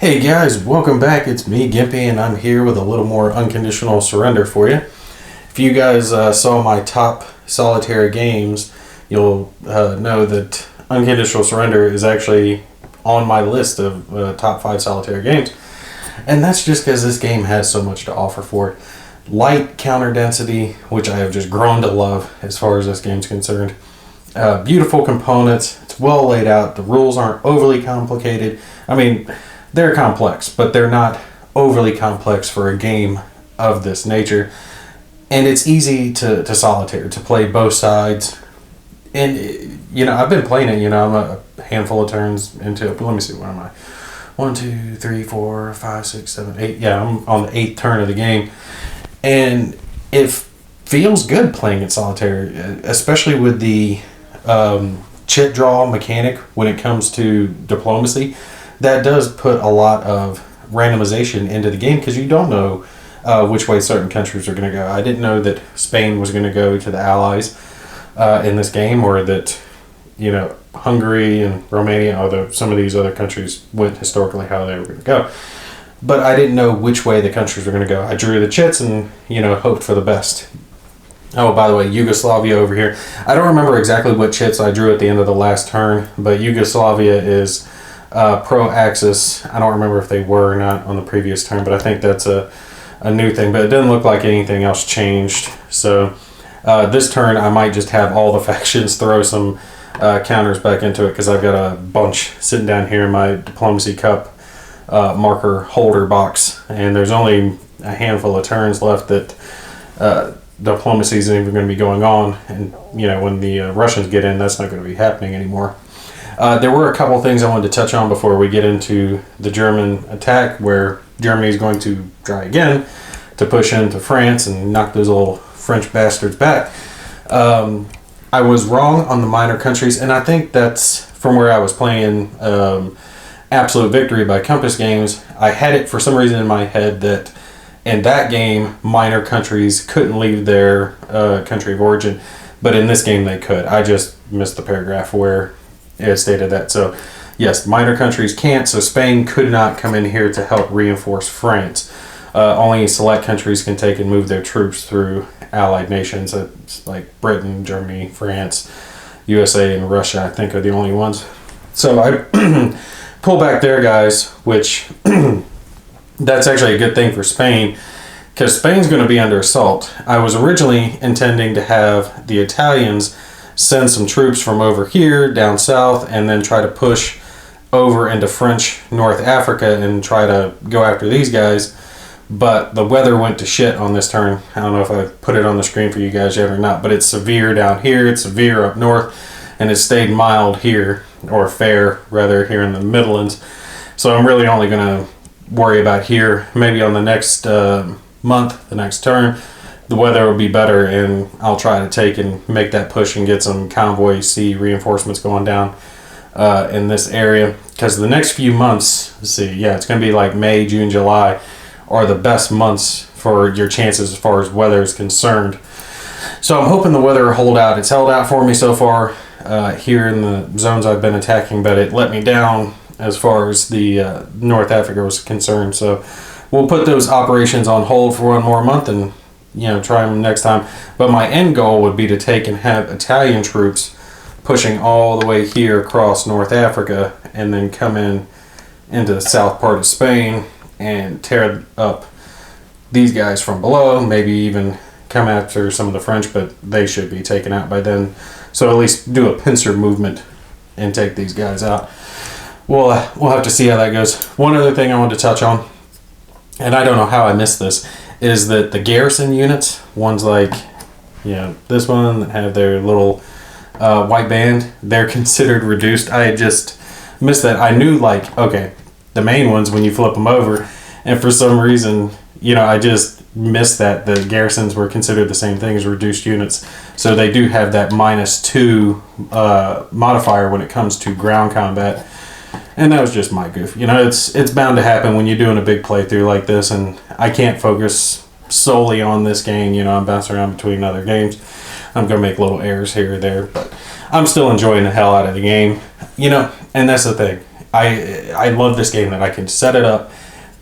Hey guys, welcome back. It's me, Gimpy, and I'm here with a little more unconditional surrender for you. If you guys saw my top solitaire games, you'll know that Unconditional Surrender is actually on my list of top 5 solitaire games. And that's just because this game has so much to offer for it. Light counter density, which I have just grown to love as far as this game's concerned. Beautiful components, it's well laid out, the rules aren't overly complicated. I mean, they're complex, but they're not overly complex for a game of this nature. And it's easy to solitaire, to play both sides. And, I've been playing it, I'm a handful of turns into it. But let me see, where am I? 1, 2, 3, 4, 5, 6, 7, 8. Yeah, I'm on the 8th turn of the game. And it feels good playing it solitaire, especially with the chit draw mechanic when it comes to diplomacy. That does put a lot of randomization into the game because you don't know which way certain countries are going to go. I didn't know that Spain was going to go to the Allies in this game, or that Hungary and Romania, although some of these other countries went historically how they were going to go. But I didn't know which way the countries were going to go. I drew the chits and hoped for the best. Oh, by the way, Yugoslavia over here. I don't remember exactly what chits I drew at the end of the last turn, but Yugoslavia is pro-Axis. I don't remember if they were or not on the previous turn, but I think that's a new thing. But it doesn't look like anything else changed. So this turn I might just have all the factions throw some counters back into it, because I've got a bunch sitting down here in my Diplomacy Cup marker holder box, and there's only a handful of turns left that diplomacy isn't even going to be going on. And when the Russians get in, that's not going to be happening anymore. There were a couple things I wanted to touch on before we get into the German attack, where Germany is going to try again to push into France and knock those little French bastards back. I was wrong on the minor countries, and I think that's from where I was playing Absolute Victory by Compass Games. I had it for some reason in my head that in that game, minor countries couldn't leave their country of origin, but in this game they could. I just missed the paragraph where it stated that. So yes, minor countries can't, so Spain could not come in here to help reinforce France. Only select countries can take and move their troops through allied nations. It's like Britain, Germany, France, USA, and Russia, I think, are the only ones. So I pull back there, guys, which that's actually a good thing for Spain, because Spain's going to be under assault. I was originally intending to have the Italians send some troops from over here down south and then try to push over into French North Africa and try to go after these guys. But the weather went to shit on this turn. I don't know if I put it on the screen for you guys yet or not, but it's severe down here, it's severe up north, and it stayed mild here, or fair rather, here in the Midlands. So I'm really only going to worry about here. Maybe on the next month, the next turn, the weather will be better, and I'll try to take and make that push and get some convoy C reinforcements going down in this area. Because the next few months, let's see, yeah, it's going to be like May, June, July are the best months for your chances as far as weather is concerned. So I'm hoping the weather will hold out. It's held out for me so far here in the zones I've been attacking, but it let me down as far as the North Africa was concerned. So we'll put those operations on hold for one more month and try them next time. But my end goal would be to take and have Italian troops pushing all the way here across North Africa and then come into the south part of Spain and tear up these guys from below, maybe even come after some of the French, but they should be taken out by then. So at least do a pincer movement and take these guys out. We'll have to see how that goes. One other thing I wanted to touch on, and I don't know how I missed this, is that the garrison units, ones like this one that have their little white band, they're considered reduced. I had just missed that. I knew, okay, the main ones when you flip them over, and for some reason I just missed that the garrisons were considered the same thing as reduced units. So they do have that -2 modifier when it comes to ground combat. And that was just my goof. It's bound to happen when you're doing a big playthrough like this, and I can't focus solely on this game. I'm bouncing around between other games. I'm going to make little errors here or there, but I'm still enjoying the hell out of the game. And that's the thing. I love this game that I can set it up,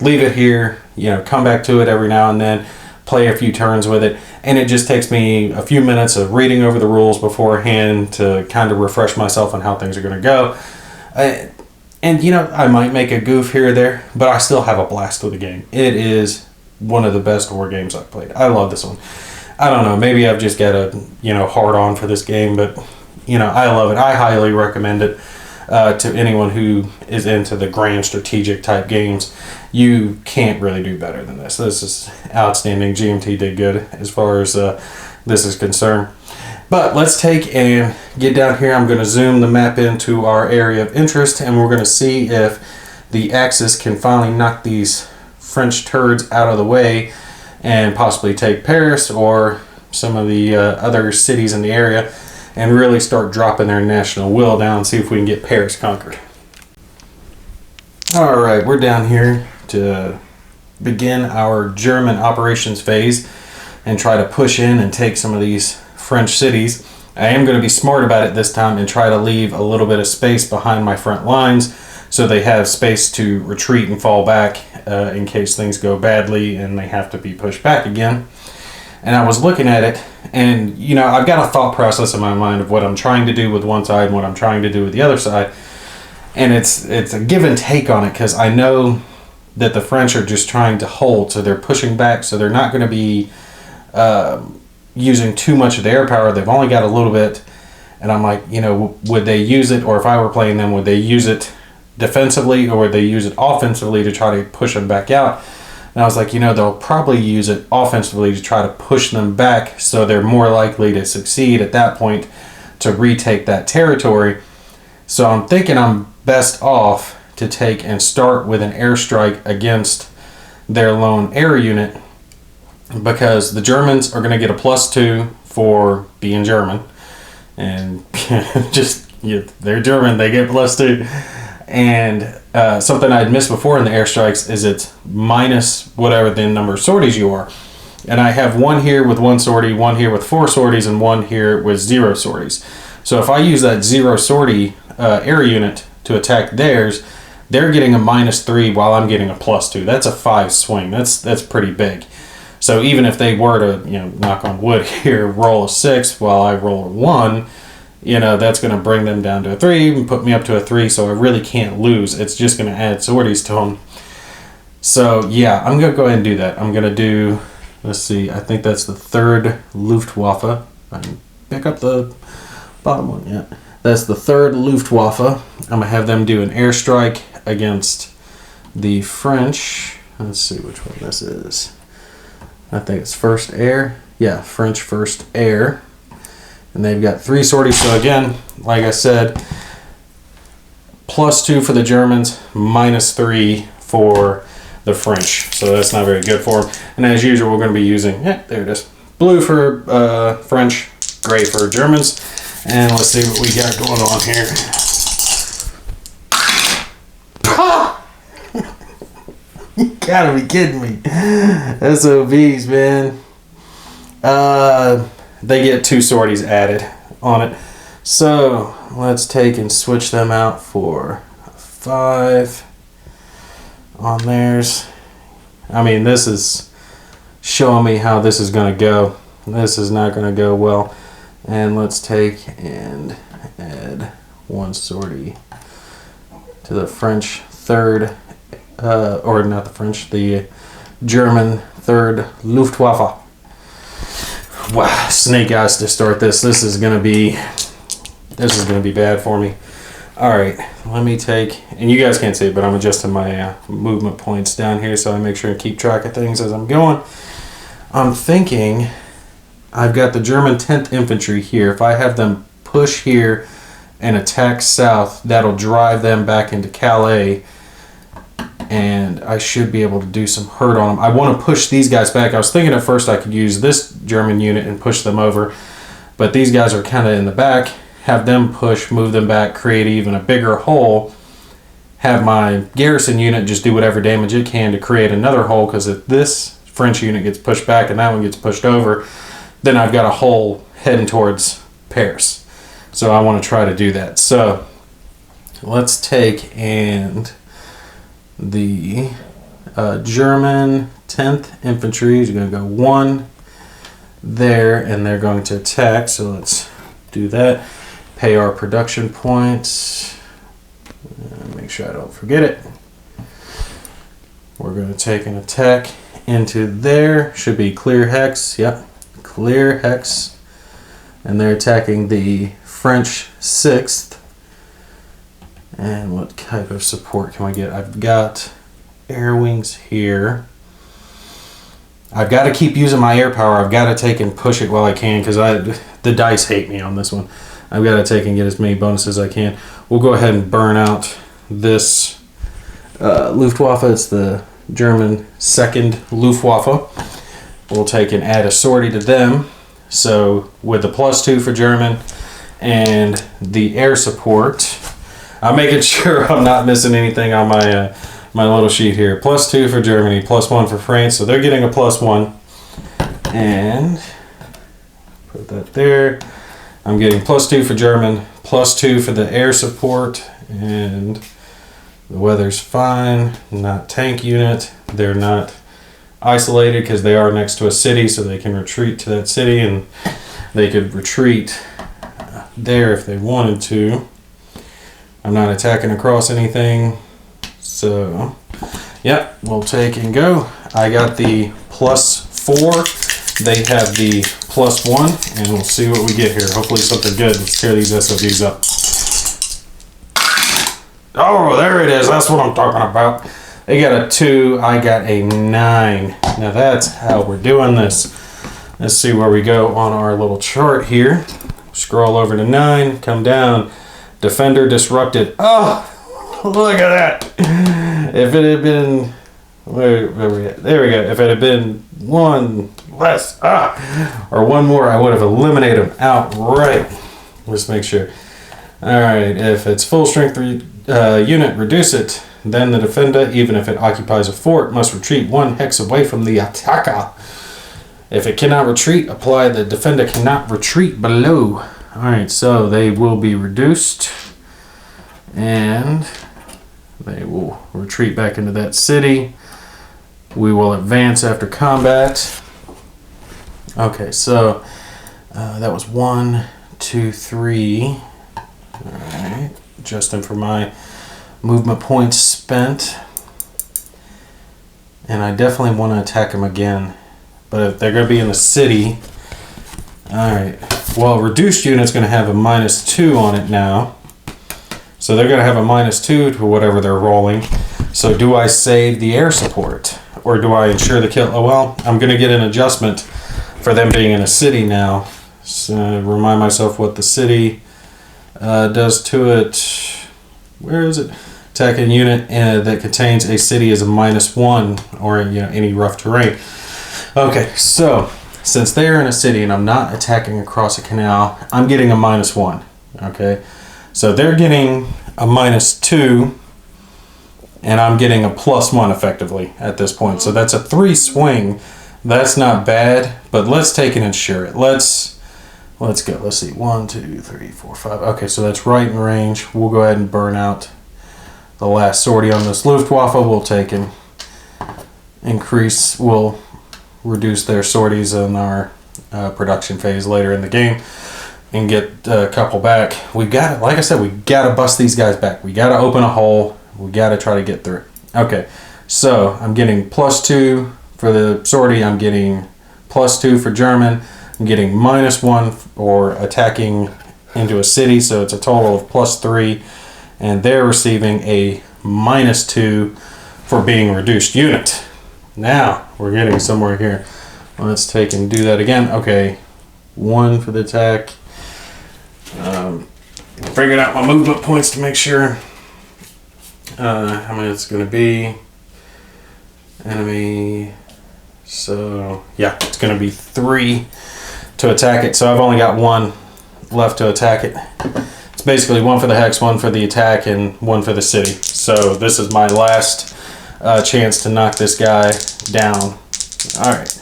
leave it here, come back to it every now and then, play a few turns with it, and it just takes me a few minutes of reading over the rules beforehand to kind of refresh myself on how things are going to go. And I might make a goof here or there, but I still have a blast with the game. It is one of the best war games I've played. I love this one. I don't know, maybe I've just got a hard on for this game, but I love it. I highly recommend it to anyone who is into the grand strategic type games. You can't really do better than this. This is outstanding. GMT did good as far as this is concerned. But let's take and get down here. I'm going to zoom the map into our area of interest, and we're going to see if the Axis can finally knock these French turds out of the way and possibly take Paris or some of the other cities in the area and really start dropping their national will down and see if we can get Paris conquered. Alright, we're down here to begin our German operations phase and try to push in and take some of these French cities. I am going to be smart about it this time and try to leave a little bit of space behind my front lines so they have space to retreat and fall back in case things go badly and they have to be pushed back again. And I was looking at it, and I've got a thought process in my mind of what I'm trying to do with one side and what I'm trying to do with the other side. And it's a give and take on it, because I know that the French are just trying to hold, so they're pushing back, so they're not going to be using too much of their power. They've only got a little bit, and I'm like, would they use it, or if I were playing them, would they use it defensively or would they use it offensively to try to push them back out? And I was like, they'll probably use it offensively to try to push them back, so they're more likely to succeed at that point to retake that territory. So I'm thinking I'm best off to take and start with an airstrike against their lone air unit, because the Germans are going to get a +2 for being German, and they're German, they get +2. And something I'd missed before in the airstrikes is it's minus whatever the number of sorties you are. And I have one here with 1 sortie, one here with 4 sorties, and one here with 0 sorties. So if I use that 0 sortie air unit to attack theirs, they're getting a -3 while I'm getting a +2. That's a 5 swing. That's pretty big. So even if they were to, knock on wood here, roll a 6 while I roll a 1, that's going to bring them down to a 3 and put me up to a 3, so I really can't lose. It's just going to add sorties to them. So yeah, I'm going to go ahead and do that. I'm going to do, let's see, I think that's the 3rd Luftwaffe. I can pick up the bottom one, yeah. That's the 3rd Luftwaffe. I'm going to have them do an airstrike against the French. Let's see which one this is. I think it's 1st Air. Yeah, French 1st Air. And they've got 3 sorties. So again, like I said, +2 for the Germans, -3 for the French. So that's not very good for them. And as usual, we're going to be using, there it is, blue for French, gray for Germans. And let's see what we got going on here. You gotta be kidding me. SOBs, man. They get 2 sorties added on it. So let's take and switch them out for 5 on theirs. I mean, this is showing me how this is going to go. This is not going to go well. And let's take and add 1 sortie to the French 3rd, or not the French, the German 3rd Luftwaffe. Wow, snake eyes to start this. This is gonna be bad for me. All right, let me take, and you guys can't see it, but I'm adjusting my movement points down here so I make sure to keep track of things as I'm going. I'm thinking I've got the German 10th Infantry here. If I have them push here and attack south, that'll drive them back into Calais, and I should be able to do some hurt on them. I want to push these guys back. I was thinking at first I could use this German unit and push them over, but these guys are kind of in the back. Have them push, move them back, create even a bigger hole. Have my garrison unit just do whatever damage it can to create another hole, because if this French unit gets pushed back and that one gets pushed over, then I've got a hole heading towards Paris. So I want to try to do that. So let's take and the German 10th Infantry is going to go 1 there, and they're going to attack. So let's do that. Pay our production points. Make sure I don't forget it. We're going to take an attack into there. Should be clear hex. Yep, clear hex. And they're attacking the French 6th. And what type of support can we get? I've got air wings here. I've got to keep using my air power. I've got to take and push it while I can, because the dice hate me on this one. I've got to take and get as many bonuses as I can. We'll go ahead and burn out this Luftwaffe. It's the German 2nd Luftwaffe. We'll take and add a sortie to them. So with the +2 for German and the air support, I'm making sure I'm not missing anything on my my little sheet here. +2 for Germany, +1 for France. So they're getting a +1. And put that there. I'm getting +2 for German, +2 for the air support, and the weather's fine. Not tank unit. They're not isolated because they are next to a city, so they can retreat to that city, and they could retreat there if they wanted to. I'm not attacking across anything, so yeah, we'll take and go. I got the +4. They have the +1, and we'll see what we get here. Hopefully something good. Let's tear these SOVs up. Oh, there it is. That's what I'm talking about. They got a 2. I got a 9. Now that's how we're doing this. Let's see where we go on our little chart here. Scroll over to 9. Come down. Defender disrupted. Oh, look at that. If it had been... Where we at? There we go. If it had been 1 less, or 1 more, I would have eliminated them outright. Let's make sure. Alright, if it's full strength unit, reduce it. Then the defender, even if it occupies a fort, must retreat 1 hex away from the attacker. If it cannot retreat, apply the defender cannot retreat below. Alright, so they will be reduced. And they will retreat back into that city. We will advance after combat. Okay, so that was 1, 2, 3. Alright, adjusting for my movement points spent. And I definitely want to attack them again. But if they're going to be in the city... Alright, well, reduced unit's going to have a -2 on it now. So they're going to have a -2 to whatever they're rolling. So do I save the air support? Or do I ensure the kill? Oh, well, I'm going to get an adjustment for them being in a city now. So remind myself what the city does to it. Where is it? Attacking unit that contains a city is a -1, or any rough terrain. Okay, so since they're in a city and I'm not attacking across a canal, I'm getting a -1. Okay, so they're getting a -2, and I'm getting a +1 effectively at this point. So that's a 3 swing. That's not bad, but let's take and ensure it. Let's go. Let's see. 1, 2, 3, 4, 5. Okay, so that's right in range. We'll go ahead and burn out the last sortie on this Luftwaffe. We'll take and increase. We'll reduce their sorties in our production phase later in the game and get a couple back. We got, like I said, we got to bust these guys back. We got to open a hole. We got to try to get through. Okay, so I'm getting +2 for the sortie. I'm getting +2 for German. I'm getting -1 for attacking into a city, so it's a total of +3. And they're receiving a -2 for being reduced unit. Now, we're getting somewhere here. Let's take and do that again. Okay, 1 for the attack. Figured out my movement points to make sure how many it's going to be. Enemy. So, yeah, it's going to be 3 to attack it. So I've only got 1 left to attack it. It's basically 1 for the hex, 1 for the attack, and 1 for the city. So this is my last chance to knock this guy down. Alright.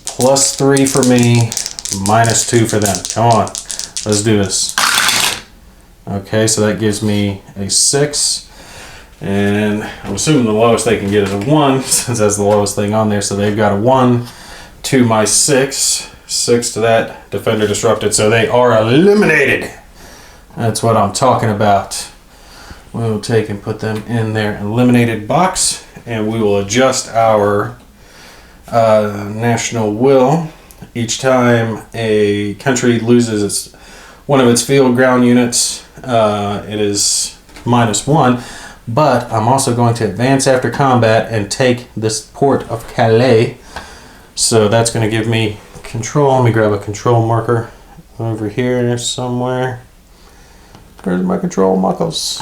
+3 for me, -2 for them. Come on. Let's do this. Okay, so that gives me a 6. And I'm assuming the lowest they can get is a 1, since that's the lowest thing on there. So they've got a 1 to my 6. 6 to that. Defender disrupted. So they are eliminated. That's what I'm talking about. We'll take and put them in their eliminated box. And we will adjust our national will. Each time a country loses one of its field ground units, it is -1. But I'm also going to advance after combat and take this port of Calais. So that's going to give me control. Let me grab a control marker over here somewhere. Where's my control markers?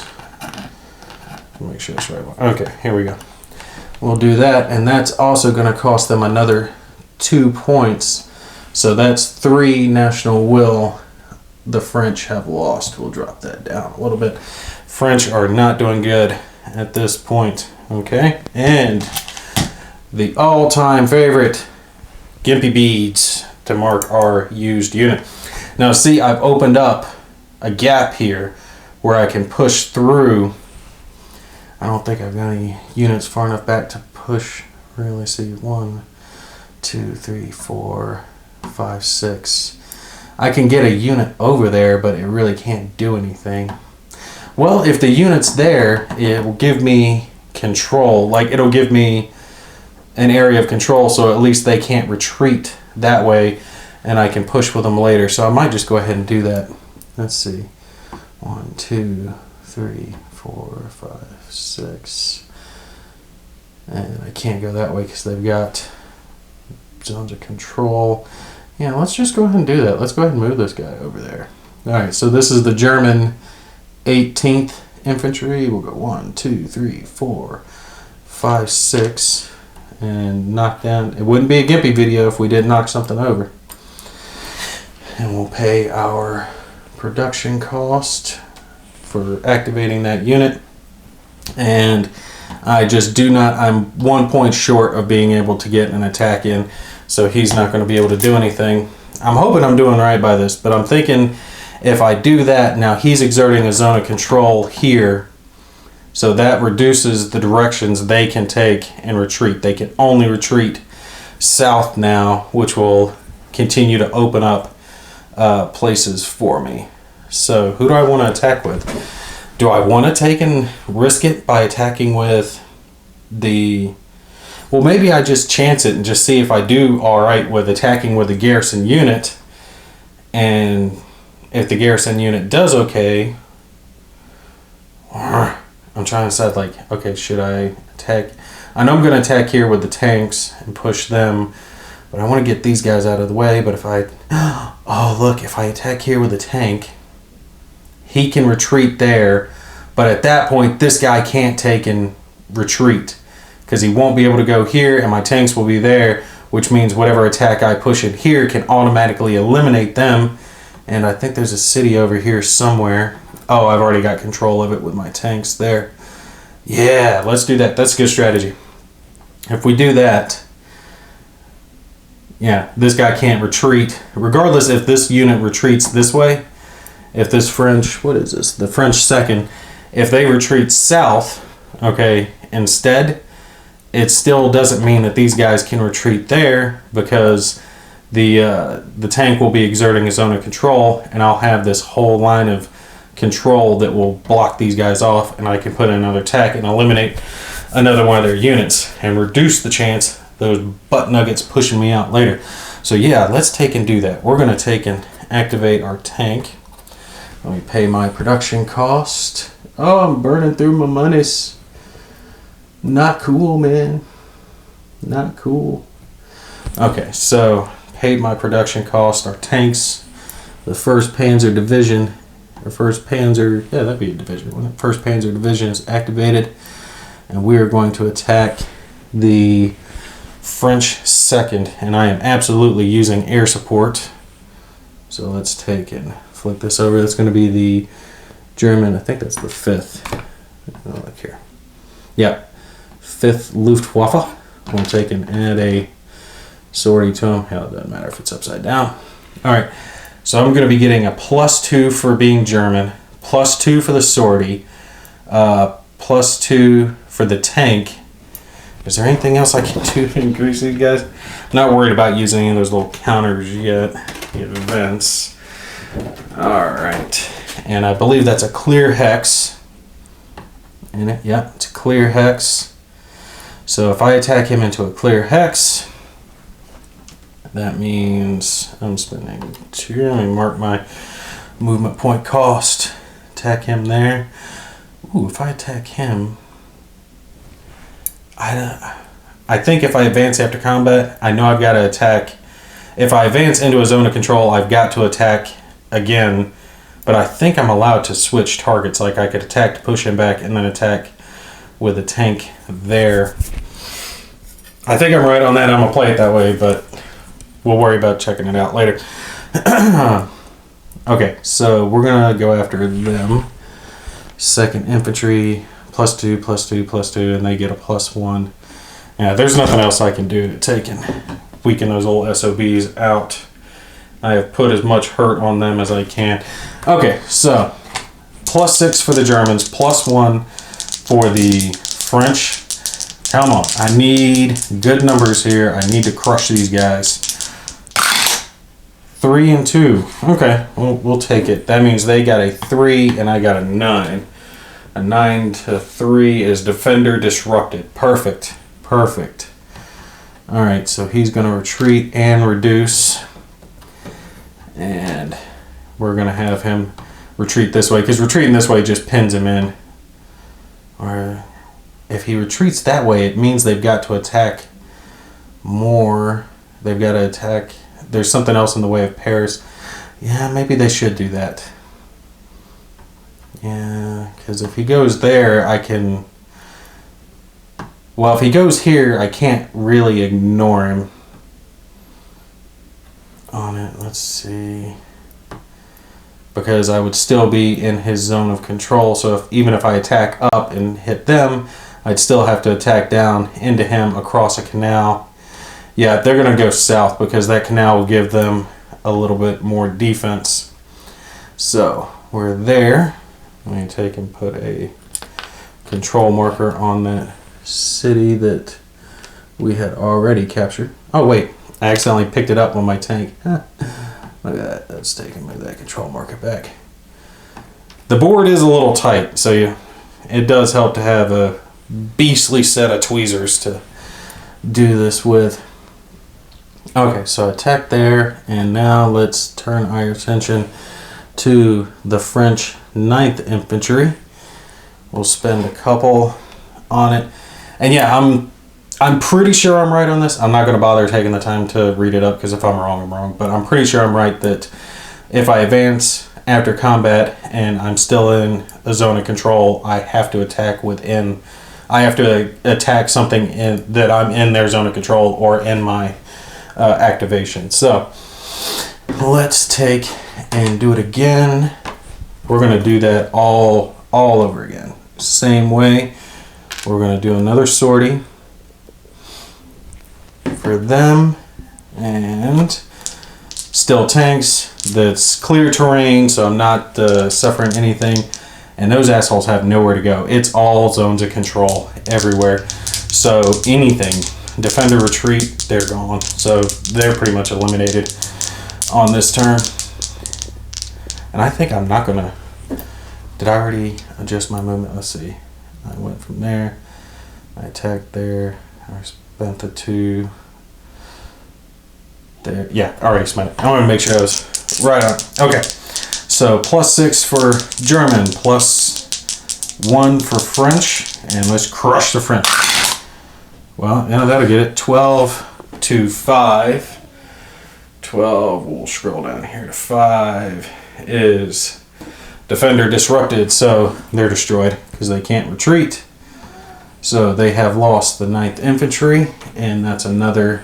Make sure it's right one. Okay, here we go. We'll do that, and that's also going to cost them another 2 points. So that's 3 national will the French have lost. We'll drop that down a little bit. French are not doing good at this point. Okay, and the all-time favorite, Gimpy beads to mark our used unit. Now see, I've opened up a gap here where I can push through. I don't think I've got any units far enough back to push. Really, see, 1, 2, 3, 4, 5, 6. I can get a unit over there, but it really can't do anything. Well, if the unit's there, it will give me control. Like, it'll give me an area of control, so at least they can't retreat that way, and I can push with them later. So I might just go ahead and do that. Let's see. 1, 2, 3, 4, 5, 6. And I can't go that way because they've got zones of control. Yeah, let's just go ahead and do that. Let's go ahead and move this guy over there. Alright, so this is the German 18th Infantry. We'll go 1, 2, 3, 4, 5, 6. And knock down. It wouldn't be a Gimpy video if we didn't knock something over. And we'll pay our production cost for activating that unit. And I just do not, I'm 1 point short of being able to get an attack in, so he's not going to be able to do anything. I'm hoping I'm doing right by this, but I'm thinking if I do that, now he's exerting a zone of control here, so that reduces the directions they can take and retreat. They can only retreat south now, which will continue to open up places for me. So who do I want to attack with? Do I want to take and risk it by attacking with the... Well, maybe I just chance it and just see if I do alright with attacking with the garrison unit. And if the garrison unit does okay... I'm trying to decide, like, okay, should I attack? I know I'm going to attack here with the tanks and push them, but I want to get these guys out of the way. But if I... Oh, look, if I attack here with a tank, he can retreat there, but at that point, this guy can't take and retreat because he won't be able to go here, and my tanks will be there, which means whatever attack I push in here can automatically eliminate them. And I think there's a city over here somewhere. Oh, I've already got control of it with my tanks there. Yeah, let's do that. That's a good strategy. If we do that, yeah, this guy can't retreat. Regardless if this unit retreats this way, if this French, what is this? The French 2nd, if they retreat south, okay, instead, it still doesn't mean that these guys can retreat there because the tank will be exerting a zone of control, and I'll have this whole line of control that will block these guys off, and I can put in another attack and eliminate another one of their units and reduce the chance those butt nuggets pushing me out later. So yeah, let's take and do that. We're going to take and activate our tank. Let me pay my production cost. Oh, I'm burning through my monies. Not cool, man. Not cool. Okay, so paid my production cost. Our tanks, the 1st Panzer Division, or 1st Panzer, yeah, that'd be a division, wouldn't it? 1st Panzer Division is activated, and we are going to attack the French 2nd, and I am absolutely using air support. So let's take and flip this over. That's going to be the German, I think that's the 5th. Oh, look here. Yeah, 5th Luftwaffe. We'll take and add a sortie to them. Hell, it doesn't matter if it's upside down. All right, so I'm going to be getting a +2 for being German, +2 for the sortie, +2 for the tank. Is there anything else I can do to increase these guys? I'm not worried about using any of those little counters yet. The events. Alright. And I believe that's a clear hex. In it, yeah, it's a clear hex. So if I attack him into a clear hex, that means I'm spending 2. Let me mark my movement point cost. Attack him there. Ooh, if I attack him, I think if I advance after combat, I know I've got to attack. If I advance into a zone of control, I've got to attack again. But I think I'm allowed to switch targets. Like I could attack to push him back and then attack with a tank there. I think I'm right on that. I'm going to play it that way, but we'll worry about checking it out later. Okay, so we're going to go after them. 2nd Infantry, +2, +2, +2, and they get a +1. Yeah, there's nothing else I can do to take and weaken those old SOBs out. I have put as much hurt on them as I can. Okay, so +6 for the Germans, +1 for the French. Come on, I need good numbers here. I need to crush these guys. 3 and 2. Okay, we'll take it. That means they got a 3 and I got a 9. A 9 to 3 is defender disrupted. Perfect. Perfect. Alright, so he's going to retreat and reduce. And we're going to have him retreat this way, because retreating this way just pins him in. Or if he retreats that way, it means they've got to attack more. They've got to attack. There's something else in the way of Paris. Yeah, maybe they should do that. Yeah, because if he goes there, I can... Well, if he goes here, I can't really ignore him on it. Let's see. Because I would still be in his zone of control. So even if I attack up and hit them, I'd still have to attack down into him across a canal. Yeah, they're going to go south because that canal will give them a little bit more defense. So we're there. Let me take and put a control marker on that city that we had already captured. Oh wait, I accidentally picked it up on my tank. Look at that. That's taking me that control marker back. The board is a little tight, so it does help to have a beastly set of tweezers to do this with. Okay, so attack there, and now let's turn our attention to the French 9th Infantry. We'll spend a couple on it. And yeah, I'm pretty sure I'm right on this. I'm not going to bother taking the time to read it up, because if I'm wrong, I'm wrong. But I'm pretty sure I'm right that if I advance after combat and I'm still in a zone of control, I have to attack within... I have to attack something that I'm in their zone of control or in my activation. So let's take and do it again. We're going to do that all over again. Same way. We're going to do another sortie for them, and still tanks. That's clear terrain, so I'm not suffering anything, and those assholes have nowhere to go. It's all zones of control everywhere, so anything, defender retreat, they're gone, so they're pretty much eliminated on this turn. And I think I'm not gonna... Did I already adjust my movement? Let's see. I went from there, I attacked there, I spent the 2 there. Yeah, already spent it. I want to make sure I was right on. Okay, so +6 for German, +1 for French, and let's crush the French. Well, yeah, that'll get it. 12 to 5. 12, we'll scroll down here to 5 is defender disrupted, so they're destroyed because they can't retreat. So they have lost the 9th Infantry, and that's another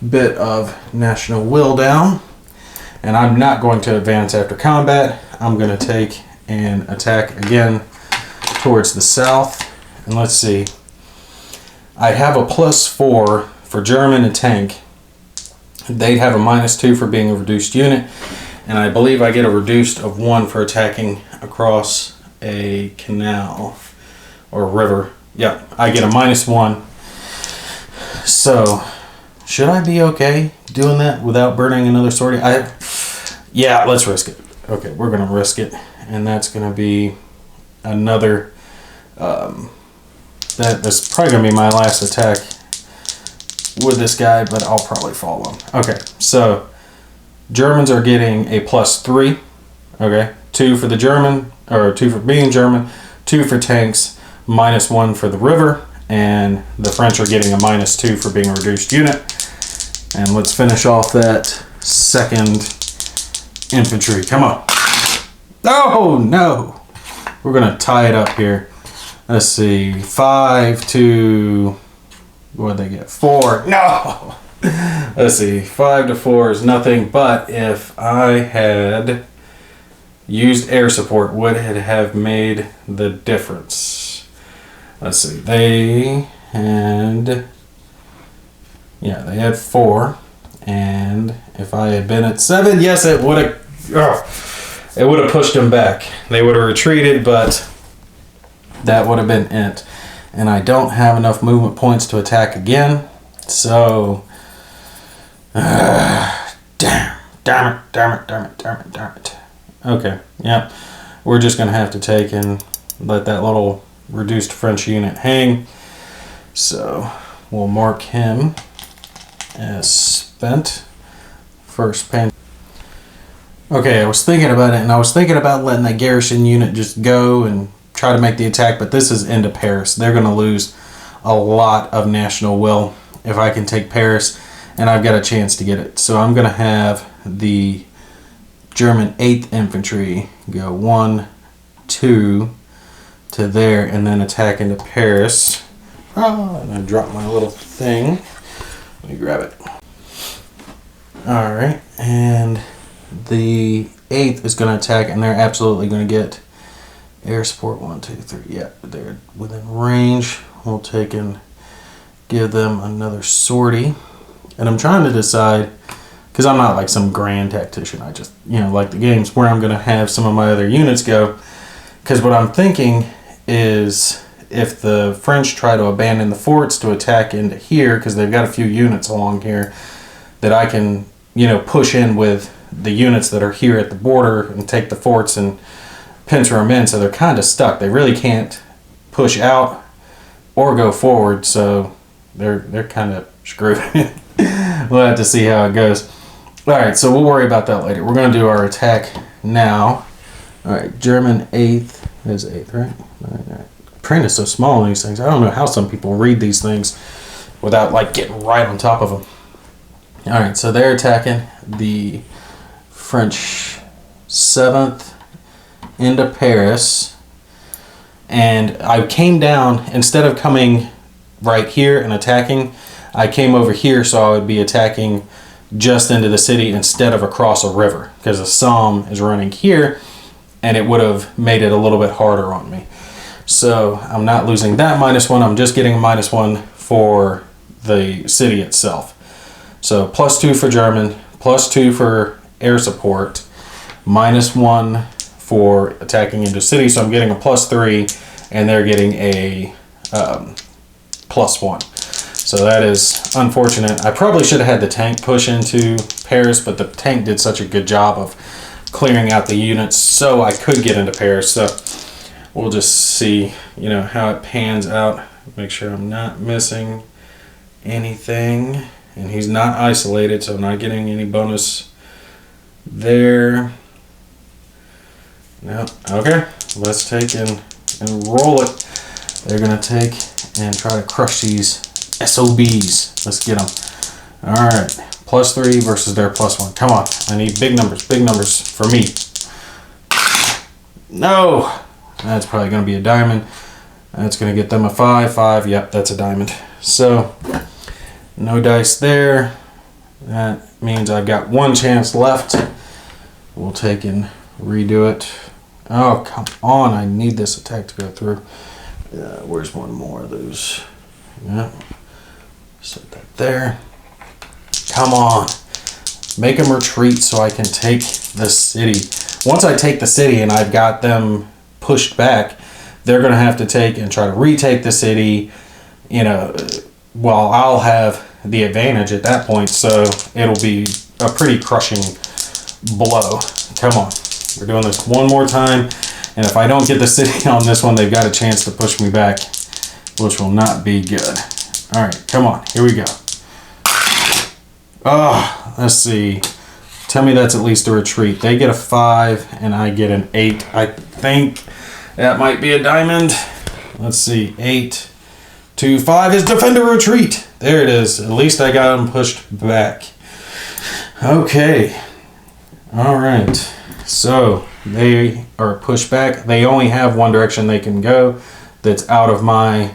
bit of national will down. And I'm not going to advance after combat. I'm going to take and attack again towards the south. And let's see. I have a +4 for German and tank. They'd have a -2 for being a reduced unit. And I believe I get a reduced of 1 for attacking across a canal or river, yeah, I get a -1. So, should I be okay doing that without burning another sortie? Yeah, let's risk it. Okay, we're gonna risk it, and that's gonna be another. That's probably gonna be my last attack with this guy, but I'll probably fall him. Okay, so Germans are getting a +3. Okay, 2 for the German, or 2 for being German, 2 for tanks, -1 for the river, and the French are getting a -2 for being a reduced unit. And let's finish off that second infantry. Come on. Oh, no. We're going to tie it up here. Let's see. 5 to... What did they get? 4. No! Let's see. 5 to 4 is nothing, but if I had used air support, would it have made the difference? Let's see. They had... Yeah, they had 4. And if I had been at 7, yes, it would have... It would have pushed them back. They would have retreated, but that would have been it. And I don't have enough movement points to attack again. So... damn it. Okay, yeah. We're just going to have to take and let that little reduced French unit hang. So we'll mark him as spent. First pan. Okay, I was thinking about it, and I was thinking about letting that garrison unit just go and try to make the attack, but this is into Paris. They're going to lose a lot of national will if I can take Paris, and I've got a chance to get it. So I'm going to have the German 8th Infantry go 1, 2 to there, and then attack into Paris. Oh, and I dropped my little thing. Let me grab it. Alright, and the 8th is going to attack, and they're absolutely going to get air support. 1, 2, 3. Yeah, they're within range. We'll take and give them another sortie. And I'm trying to decide, because I'm not like some grand tactician. I just, like the games, where I'm going to have some of my other units go. Because what I'm thinking is, if the French try to abandon the forts to attack into here, because they've got a few units along here, that I can, push in with the units that are here at the border and take the forts and pincer them in. So they're kind of stuck. They really can't push out or go forward. So they're kind of screwed. We'll have to see how it goes. Alright, so we'll worry about that later. We're going to do our attack now. Alright, German 8th is 8th, right? Alright. Print is so small on these things. I don't know how some people read these things without like getting right on top of them. Alright, so they're attacking the French 7th into Paris. And I came down, instead of coming right here and attacking, I came over here so I would be attacking just into the city instead of across a river, because the Somme is running here and it would have made it a little bit harder on me. So I'm not losing that -1, I'm just getting a -1 for the city itself. So +2 for German, +2 for air support, -1 for attacking into city, so I'm getting a +3 and they're getting a +1. So that is unfortunate. I probably should have had the tank push into Paris, but the tank did such a good job of clearing out the units so I could get into Paris. So we'll just see, how it pans out. Make sure I'm not missing anything. And he's not isolated, so I'm not getting any bonus there. No. Okay, let's take and roll it. They're going to take and try to crush these SOBs. Let's get them. Alright, +3 versus their +1. Come on, I need big numbers for me. No! That's probably going to be a diamond. That's going to get them a 5, 5. Yep, that's a diamond. So, no dice there. That means I've got 1 chance left. We'll take and redo it. Oh, come on. I need this attack to go through. Where's one more of those? Yep. Set that there. Come on. Make them retreat so I can take the city. once I take the city and I've got them pushed back, they're going to have to take and try to retake the city, you know, while I'll have the advantage at that point. So it'll be a pretty crushing blow. Come on. We're doing this one more time. And if I don't get the city on this one, they've got a chance to push me back, which will not be good. All right, come on. Here we go. Oh, let's see. Tell me that's at least a retreat. They get a 5 and I get an 8. I think that might be a diamond. Let's see. 8, 2, 5 is defend a retreat. There it is. At least I got them pushed back. Okay. All right. So they are pushed back. They only have one direction they can go that's out of my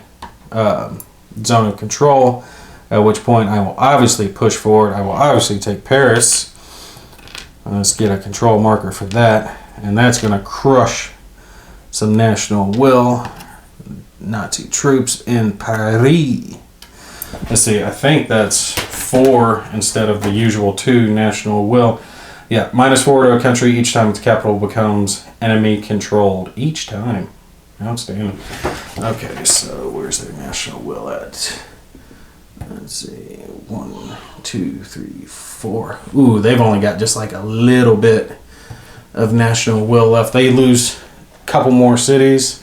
zone of control, at which point I will obviously push forward. I will obviously take Paris. Let's get a control marker for that. And that's going to crush some national will. Nazi troops in Paris. Let's see, I think that's 4 instead of the usual 2 national will. Yeah, -4 to a country each time its capital becomes enemy controlled. Each time. Outstanding. Okay, so where's their national will at? Let's see. 1, 2, 3, 4. Ooh, they've only got just like a little bit of national will left. They lose a couple more cities,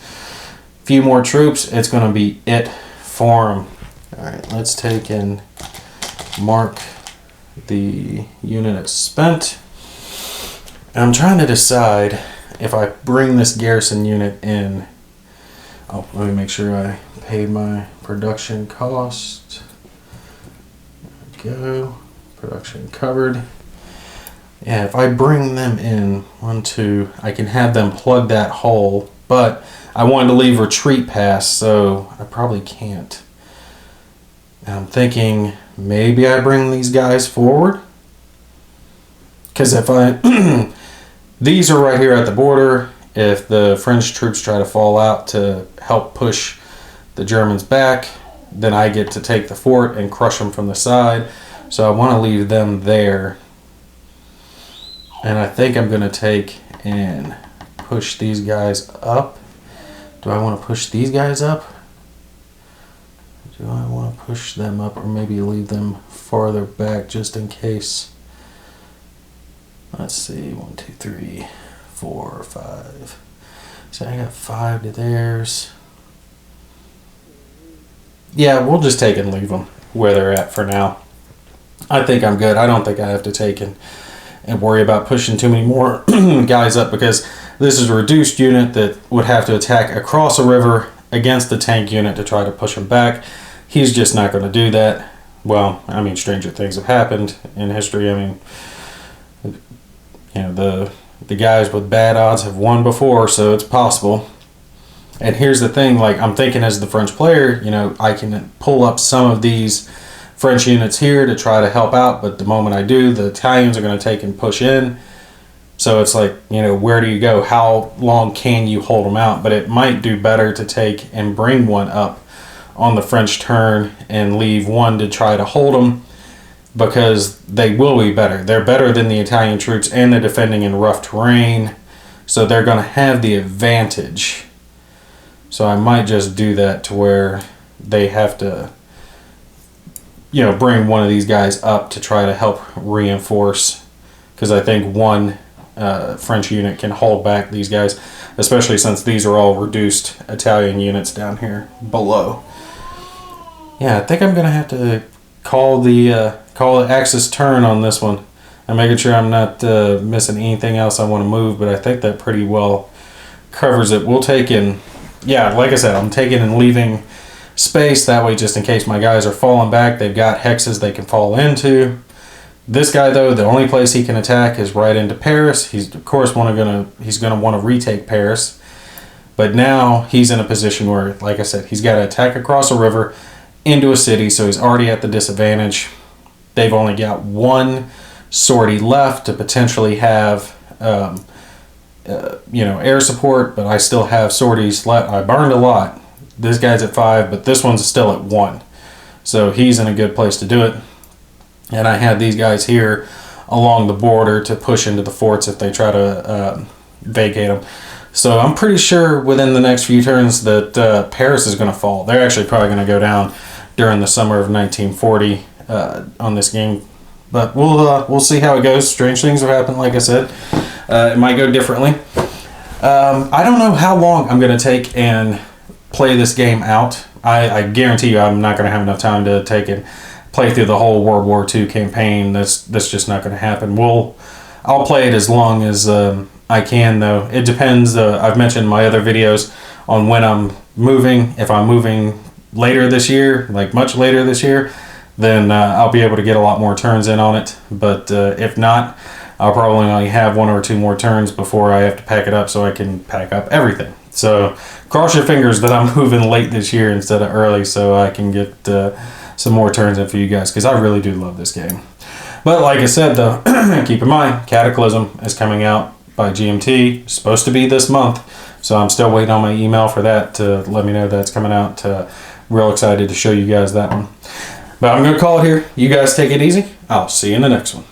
a few more troops. It's going to be it for them. All right, let's take and mark the unit as spent. And I'm trying to decide if I bring this garrison unit in. Oh, let me make sure I paid my production cost. There we go. Production covered. Yeah, if I bring them in, 1, 2, I can have them plug that hole, but I wanted to leave retreat pass, so I probably can't. And I'm thinking maybe I bring these guys forward. Because if I... these are right here at the border. If the French troops try to fall out to help push the Germans back, then I get to take the fort and crush them from the side. So I want to leave them there. And I think I'm going to take and push these guys up. Do I want to push these guys up? Do I want to push them up or maybe leave them farther back just in case? Let's see, 1, 2, 3, 4, 5. So I got 5 to theirs. Yeah, we'll just take and leave them where they're at for now. I think I'm good. I don't think I have to take and worry about pushing too many more guys up, because this is a reduced unit that would have to attack across a river against the tank unit to try to push him back. He's just not going to do that. Well, I mean, stranger things have happened in history. I mean, you know, the guys with bad odds have won before, so it's possible. And here's the thing, like, I'm thinking as the French player, you know, I can pull up some of these French units here to try to help out, but the moment I do, the Italians are going to take and push in. So it's like, you know, where do you go? How long can you hold them out? But it might do better to take and bring one up on the French turn and leave one to try to hold them, because they will be better. They're better than the Italian troops, and they're defending in rough terrain, so they're going to have the advantage. So I might just do that to where they have to, you know, bring one of these guys up to try to help reinforce, because I think one French unit can hold back these guys, especially since these are all reduced Italian units down here below. Yeah, I think I'm going to have to call the Axis turn on this one. I'm making sure I'm not missing anything else I want to move, but I think that pretty well covers it. We'll take in, yeah, like I said, I'm taking and leaving space that way just in case my guys are falling back. They've got hexes they can fall into. This guy, though, the only place he can attack is right into Paris. He's of course he's gonna want to retake Paris, but now he's in a position where, like I said, he's got to attack across a river into a city, so he's already at the disadvantage. They've only got one sortie left to potentially have you know, air support, but I still have sorties left. I burned a lot. This guy's at 5, but this one's still at 1, so he's in a good place to do it. And I had these guys here along the border to push into the forts if they try to vacate them. So I'm pretty sure within the next few turns that Paris is going to fall. They're actually probably going to go down during the summer of 1940 on this game. But we'll see how it goes. Strange things have happened, like I said. It might go differently. I don't know how long I'm going to take and play this game out. I guarantee you I'm not going to have enough time to take and play through the whole World War II campaign. That's just not going to happen. I'll play it as long as I can, though. It depends. I've mentioned in my other videos on when I'm moving. If I'm moving later this year, like much later this year, then I'll be able to get a lot more turns in on it. But if not, I'll probably only have 1 or 2 more turns before I have to pack it up so I can pack up everything. So cross your fingers that I'm moving late this year instead of early so I can get some more turns in for you guys, because I really do love this game. But like I said, though, keep in mind, Cataclysm is coming out by GMT. It's supposed to be this month. So I'm still waiting on my email for that to let me know that's coming out. Real excited to show you guys that one. But I'm going to call it here. You guys take it easy. I'll see you in the next one.